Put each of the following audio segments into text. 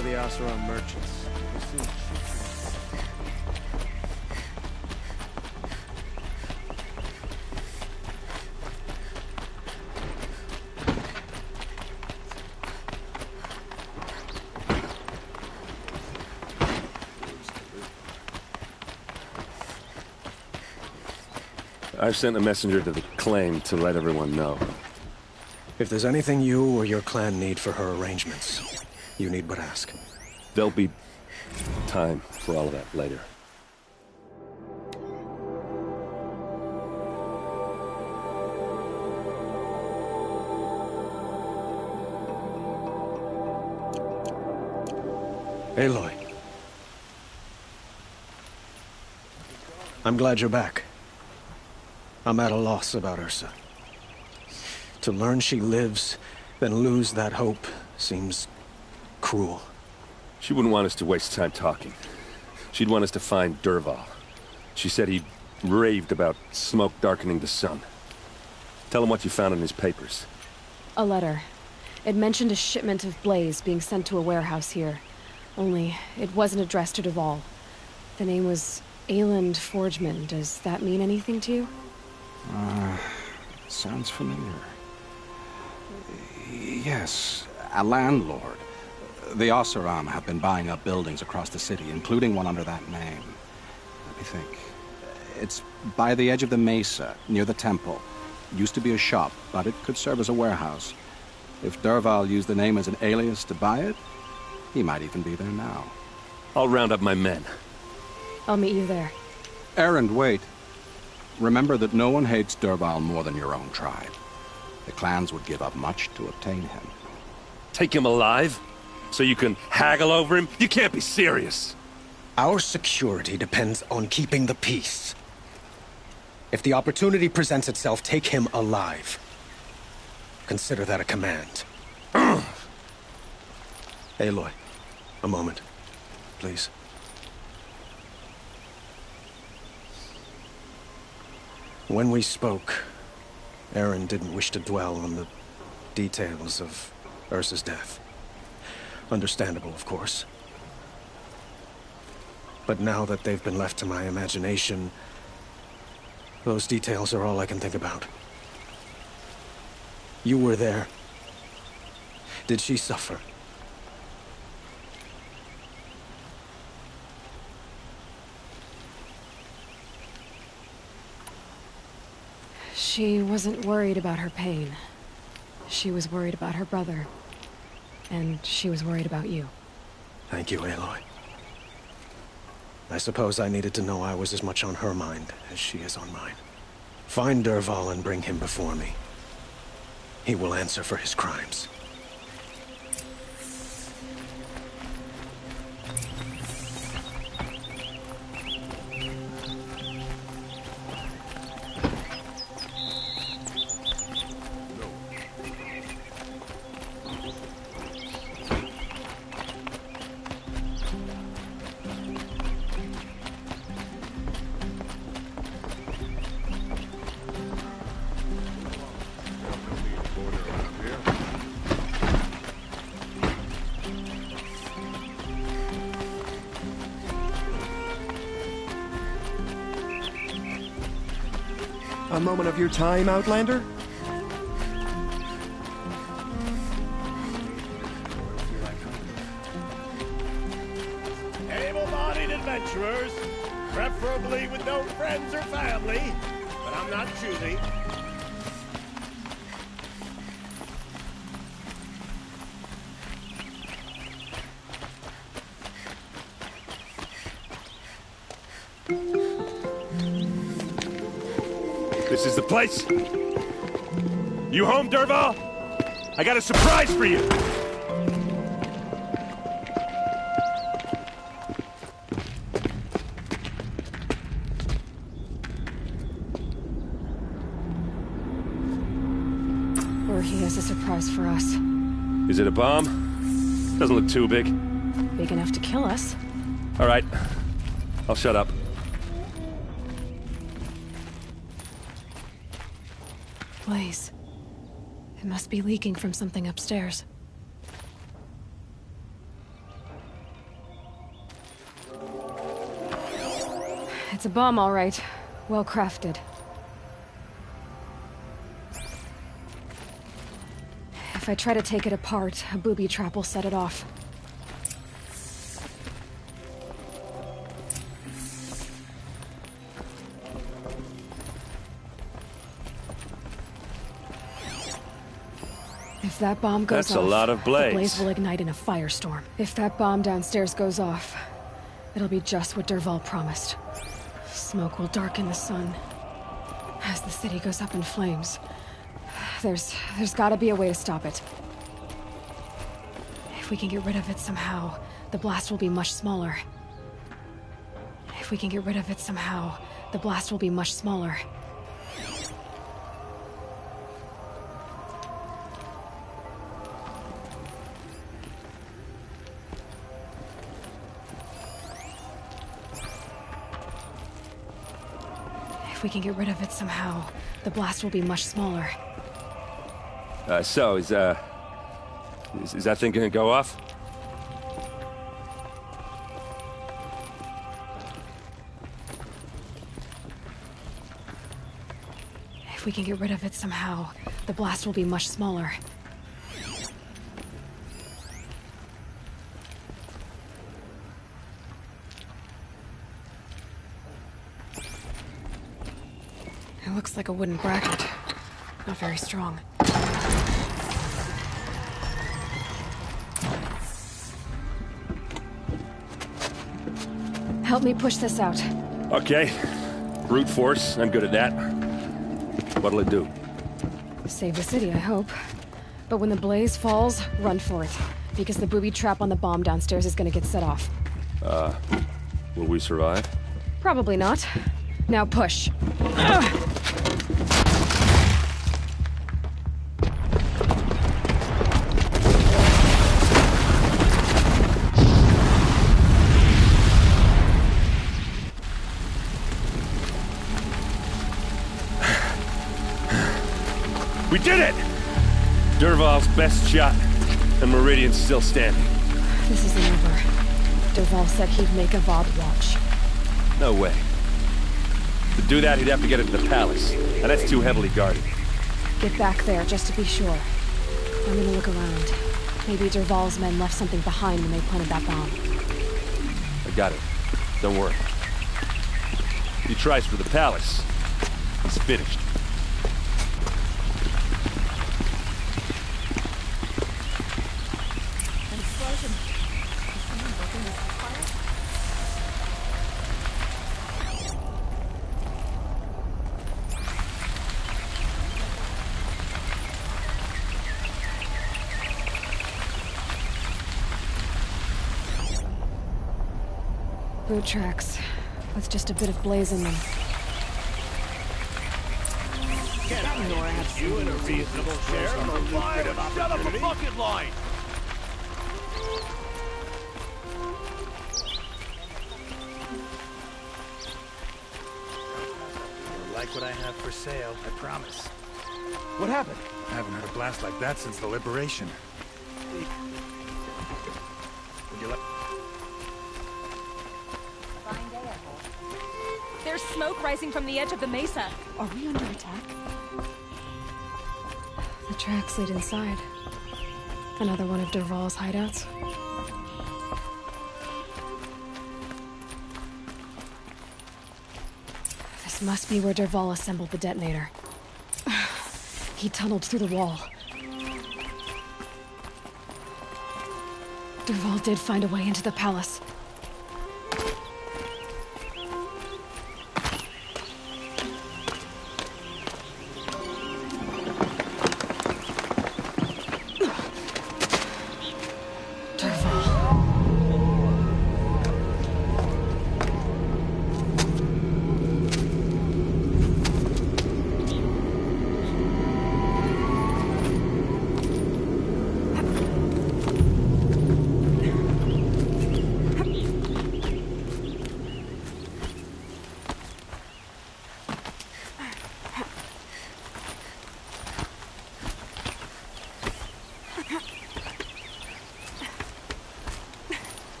for the Oseram merchants. I've sent a messenger to the claim to let everyone know. If there's anything you or your clan need for her arrangements, you need but ask. There'll be time for all of that later. Aloy. I'm glad you're back. I'm at a loss about Ursa. To learn she lives, then lose that hope, seems cruel. She wouldn't want us to waste time talking. She'd want us to find Dervahl. She said he raved about smoke darkening the sun. Tell him what you found in his papers. A letter. It mentioned a shipment of blaze being sent to a warehouse here. Only, it wasn't addressed to Dervahl. The name was Ayland Forgeman. Does that mean anything to you? Sounds familiar. Yes, a landlord. The Oseram have been buying up buildings across the city, including one under that name. Let me think. It's by the edge of the mesa, near the temple. Used to be a shop, but it could serve as a warehouse. If Dervahl used the name as an alias to buy it, he might even be there now. I'll round up my men. I'll meet you there. Erend, wait. Remember that no one hates Dervahl more than your own tribe. The clans would give up much to obtain him. Take him alive? So you can haggle over him? You can't be serious. Our security depends on keeping the peace. If the opportunity presents itself, take him alive. Consider that a command. Aloy, a moment, please. When we spoke, Erend didn't wish to dwell on the details of Ursa's death. Understandable, of course. But now that they've been left to my imagination, those details are all I can think about. You were there. Did she suffer? She wasn't worried about her pain. She was worried about her brother. And she was worried about you. Thank you, Aloy. I suppose I needed to know I was as much on her mind as she is on mine. Find Dervahl and bring him before me. He will answer for his crimes. A moment of your time, Outlander? Able-bodied adventurers, preferably with no friends or family, but I'm not choosy. This is the place. You home, Dervahl? I got a surprise for you. Or he has a surprise for us. Is it a bomb? Doesn't look too big. Big enough to kill us. All right. I'll shut up. Blaze. It must be leaking from something upstairs. It's a bomb, all right. Well crafted. If I try to take it apart, a booby trap will set it off. If that bomb goes off, that's a lot of blaze. The blaze will ignite in a firestorm. If that bomb downstairs goes off, it'll be just what Dervahl promised. Smoke will darken the sun. As the city goes up in flames, there's gotta be a way to stop it. If we can get rid of it somehow, the blast will be much smaller. If we can get rid of it somehow, the blast will be much smaller. If we can get rid of it somehow, the blast will be much smaller. So, is that thing gonna go off? If we can get rid of it somehow, the blast will be much smaller. It looks like a wooden bracket. Not very strong. Help me push this out. Okay. Brute force, I'm good at that. What'll it do? Save the city, I hope. But when the blaze falls, run for it. Because the booby trap on the bomb downstairs is gonna get set off. Will we survive? Probably not. Now push. We did it! Dervahl's best shot, and Meridian's still standing. This isn't over. Dervahl said he'd make a VOD watch. No way. To do that, he'd have to get into the palace, and that's too heavily guarded. Get back there, just to be sure. I'm gonna look around. Maybe Dervahl's men left something behind when they planted that bomb. I got it. Don't worry. If he tries for the palace, he's finished. Boot tracks, with just a bit of blaze in them. You in a reasonable share of a lucrative opportunity. Bucket line. You'll like what I have for sale, I promise. What happened? I haven't had a blast like that since the liberation. Would you like... There's smoke rising from the edge of the mesa. Are we under attack? The tracks lead inside. Another one of Dervahl's hideouts. This must be where Dervahl assembled the detonator. He tunneled through the wall. Dervahl did find a way into the palace.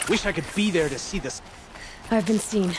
Wish I could be there to see this. I've been seen.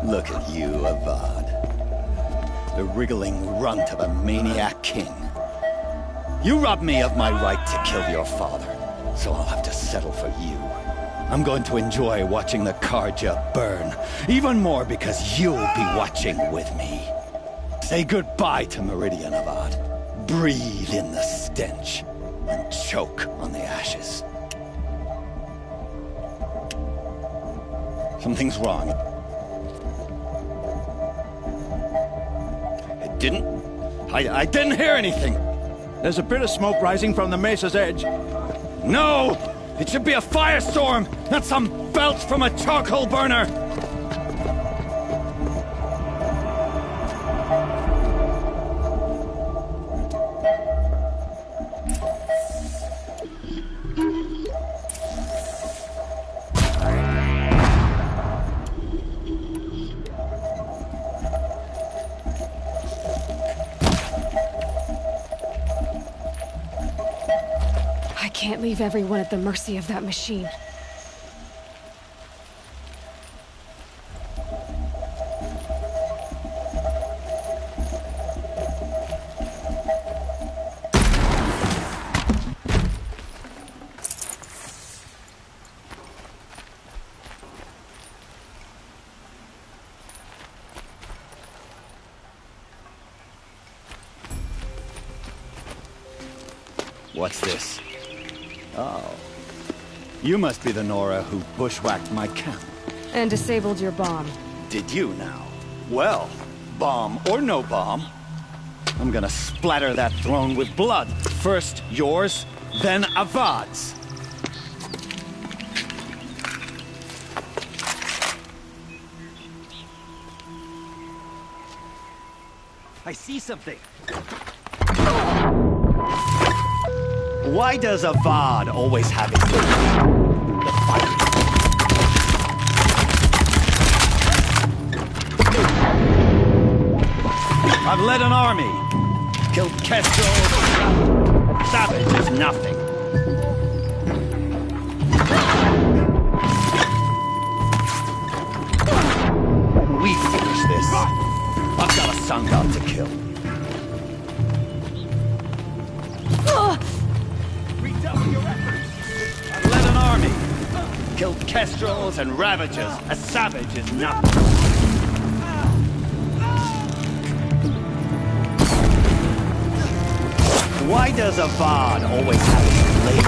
Look at you, Avad. The wriggling runt of a maniac king. You robbed me of my right to kill your father, so I'll have to settle for you. I'm going to enjoy watching the Karja burn, even more because you'll be watching with me. Say goodbye to Meridian, Avad. Breathe in the stench, and choke on the ashes. Something's wrong. I didn't hear anything. There's a bit of smoke rising from the mesa's edge. No! It should be a firestorm, not some belch from a charcoal burner! Can't leave everyone at the mercy of that machine. What's this? Oh. You must be the Nora who bushwhacked my camp. And disabled your bomb. Did you now? Well, bomb or no bomb, I'm gonna splatter that throne with blood. First yours, then Avad's. I see something. Why does Avad always have it? The fight. I've led an army. Killed Kestrel. Savage is nothing. When we finish this, I've got a sun god to kill. I've led an army. Killed Kestrels and Ravagers. A savage is nothing. Why does Avad always have his late?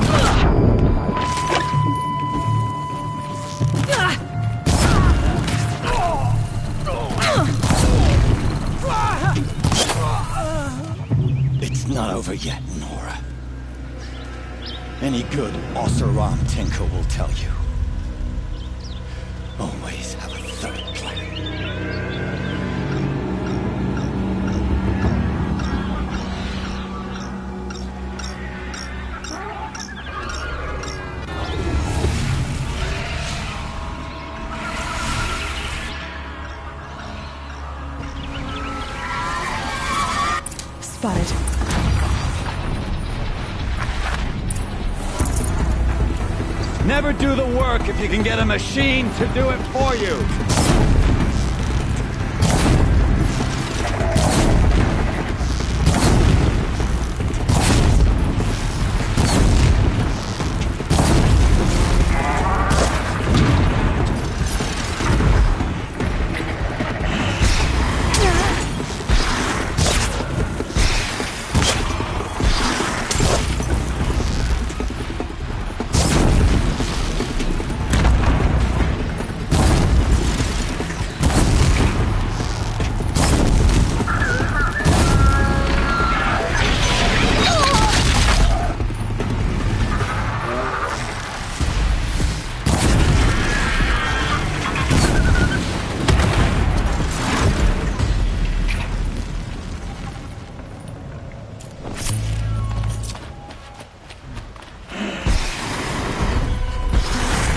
It's not over yet, Nora. Any good Oseram tinker will tell you. Always have a third plan. Spotted. Never do the work if you can get a machine to do it for you.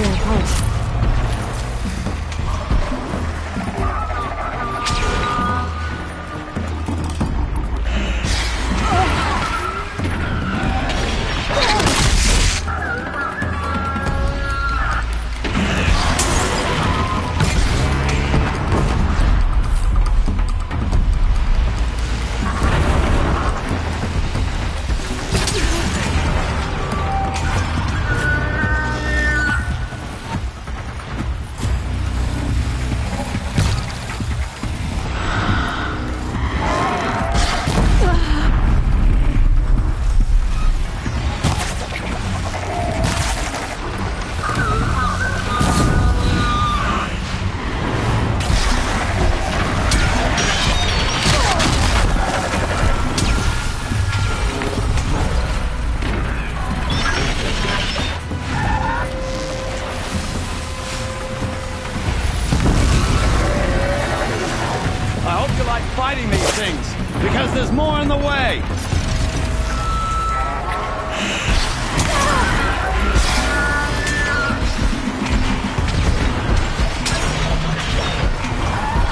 feeling home. Fighting these things, because there's more in the way!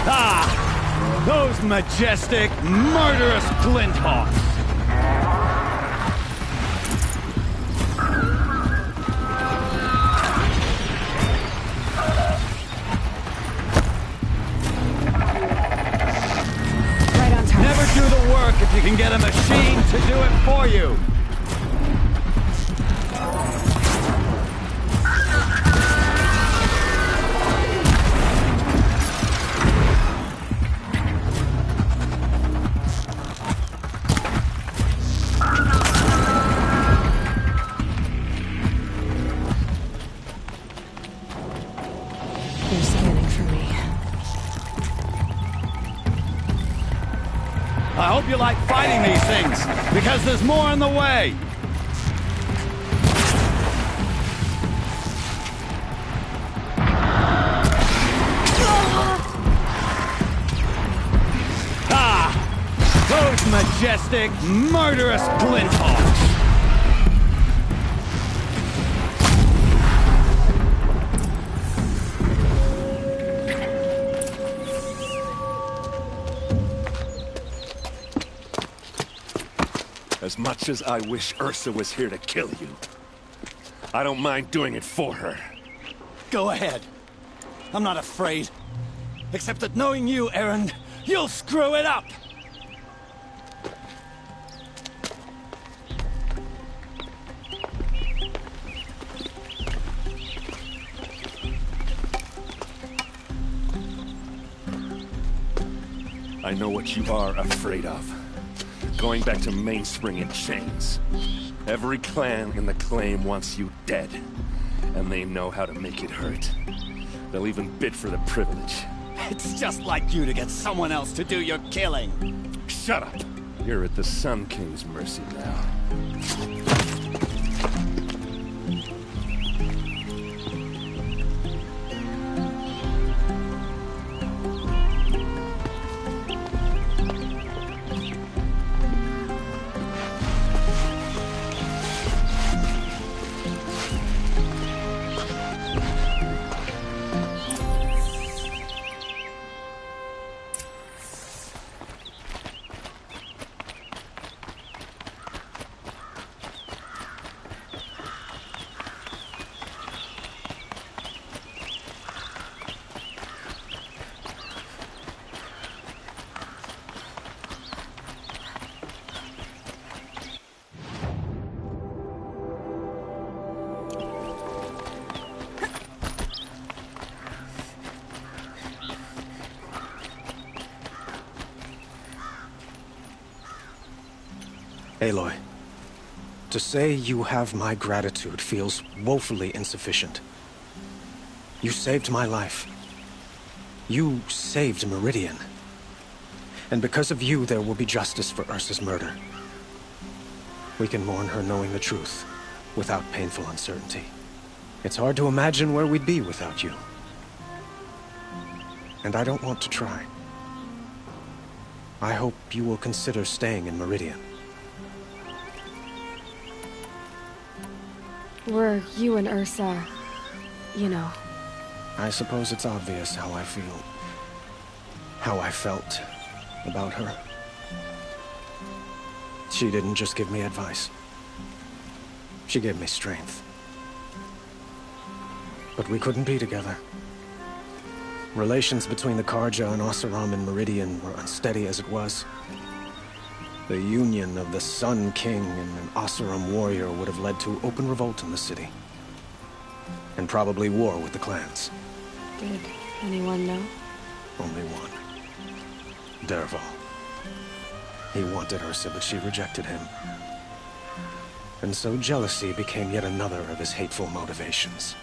Ah! Those majestic, murderous glinthawks! If you can get a machine to do it for you. They're scanning for me. I hope you like fighting these things, because there's more in the way! Ah! Those majestic, murderous glinthawks! As much as I wish Ursa was here to kill you, I don't mind doing it for her. Go ahead. I'm not afraid. Except that knowing you, Aaron, you'll screw it up! I know what you are afraid of. Going back to Mainspring in chains. Every clan in the claim wants you dead. And they know how to make it hurt. They'll even bid for the privilege. It's just like you to get someone else to do your killing. Shut up! You're at the Sun King's mercy now. Aloy, to say you have my gratitude feels woefully insufficient. You saved my life. You saved Meridian. And because of you, there will be justice for Ursa's murder. We can mourn her knowing the truth, without painful uncertainty. It's hard to imagine where we'd be without you. And I don't want to try. I hope you will consider staying in Meridian. Were you and Ursa you know. I suppose it's obvious how I feel. How I felt about her. She didn't just give me advice. She gave me strength. But we couldn't be together. Relations between the Karja and Oseram and Meridian were unsteady as it was. The union of the Sun King and an Oseram warrior would have led to open revolt in the city. And probably war with the clans. Did anyone know? Only one. Dervahl. He wanted Ursa, but she rejected him. And so jealousy became yet another of his hateful motivations.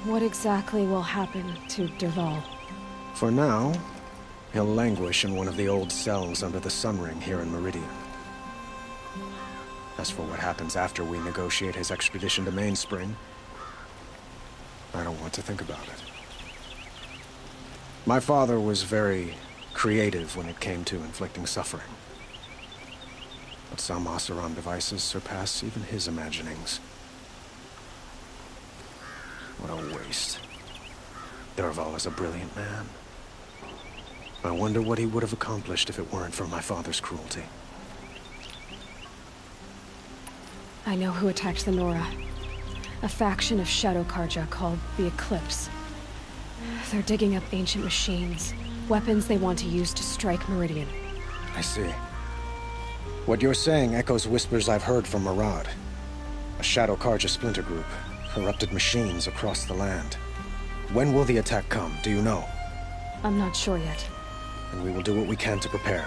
What exactly will happen to Dervahl? For now, he'll languish in one of the old cells under the Sun Ring here in Meridian. As for what happens after we negotiate his extradition to Mainspring, I don't want to think about it. My father was very creative when it came to inflicting suffering. But some Oseram devices surpass even his imaginings. What a waste. Dervahl is a brilliant man. I wonder what he would have accomplished if it weren't for my father's cruelty. I know who attacked the Nora. A faction of Shadow Karja called the Eclipse. They're digging up ancient machines, weapons they want to use to strike Meridian. I see. What you're saying echoes whispers I've heard from Murad. A Shadow Karja splinter group, corrupted machines across the land. When will the attack come, do you know? I'm not sure yet. And we will do what we can to prepare.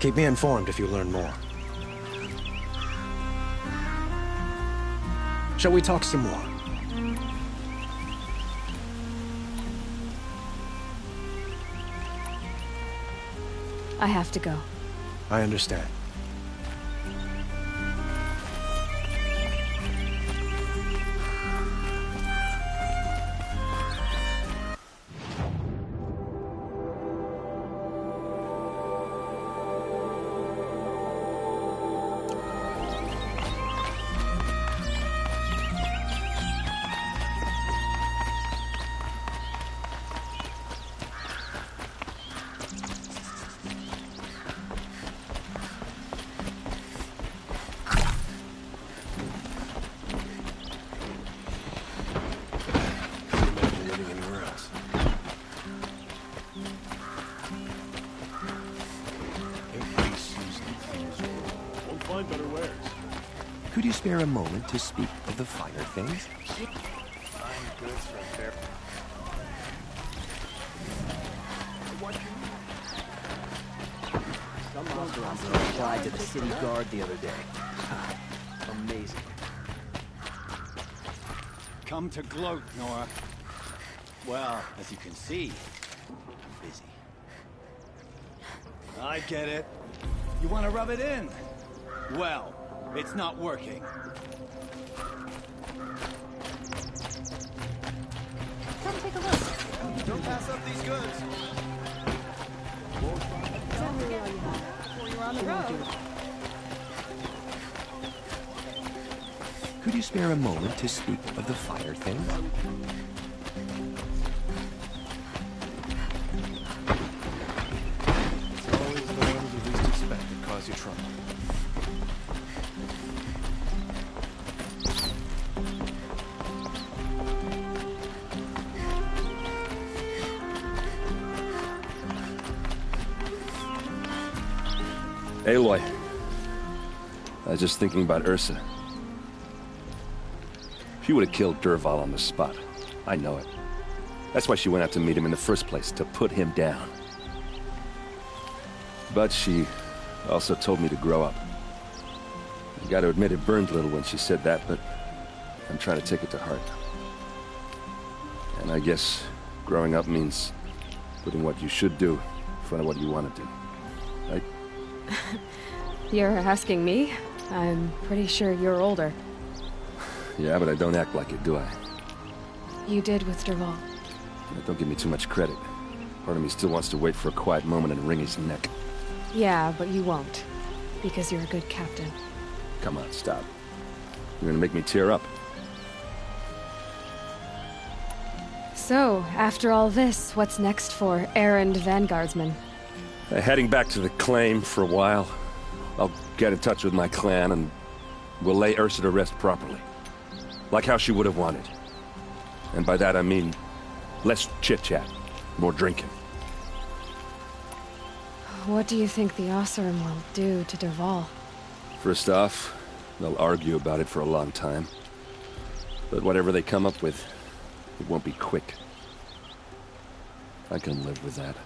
Keep me informed if you learn more. Shall we talk some more? I have to go. I understand. Could you spare a moment to speak of the finer things? Some Oserams applied to the city guard the other day. Amazing. Come to gloat, Nora. Well, as you can see, I'm busy. I get it. You want to rub it in? Well, it's not working. Come take a look. Don't pass up these goods. Don't forget before you're on the road. Could you spare a moment to speak of the finer things? It's always the ones you least expect that cause you trouble. Aloy. I was just thinking about Ursa. She would have killed Dervahl on the spot. I know it. That's why she went out to meet him in the first place, to put him down. But she also told me to grow up. I gotta admit it burned a little when she said that, but I'm trying to take it to heart. And I guess growing up means putting what you should do in front of what you want to do. Right? You're asking me? I'm pretty sure you're older. Yeah, but I don't act like it, do I? You did with Dervahl. Don't give me too much credit. Part of me still wants to wait for a quiet moment and wring his neck. Yeah, but you won't. Because you're a good captain. Come on, stop. You're gonna make me tear up. So, after all this, what's next for errand vanguardsman? Heading back to the claim for a while. I'll get in touch with my clan and we'll lay Ursa to rest properly. Like how she would have wanted. And by that I mean less chit-chat, more drinking. What do you think the Oseram will do to Dervahl? First off, they'll argue about it for a long time. But whatever they come up with, it won't be quick. I can live with that.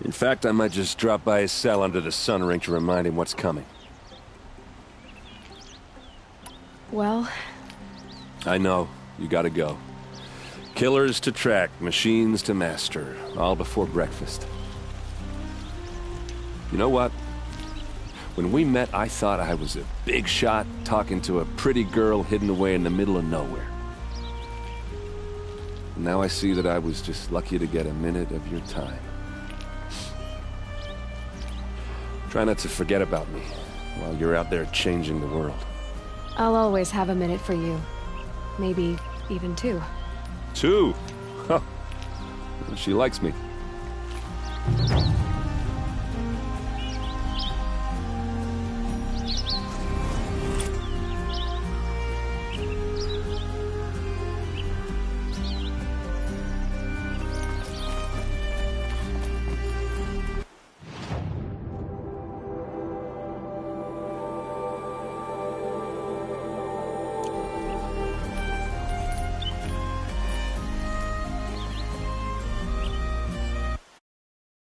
In fact, I might just drop by his cell under the sun ring to remind him what's coming. Well... I know. You gotta go. Killers to track, machines to master. All before breakfast. You know what? When we met, I thought I was a big shot talking to a pretty girl hidden away in the middle of nowhere. Now I see that I was just lucky to get a minute of your time. Try not to forget about me while you're out there changing the world. I'll always have a minute for you. Maybe even 2. 2? Huh. She likes me.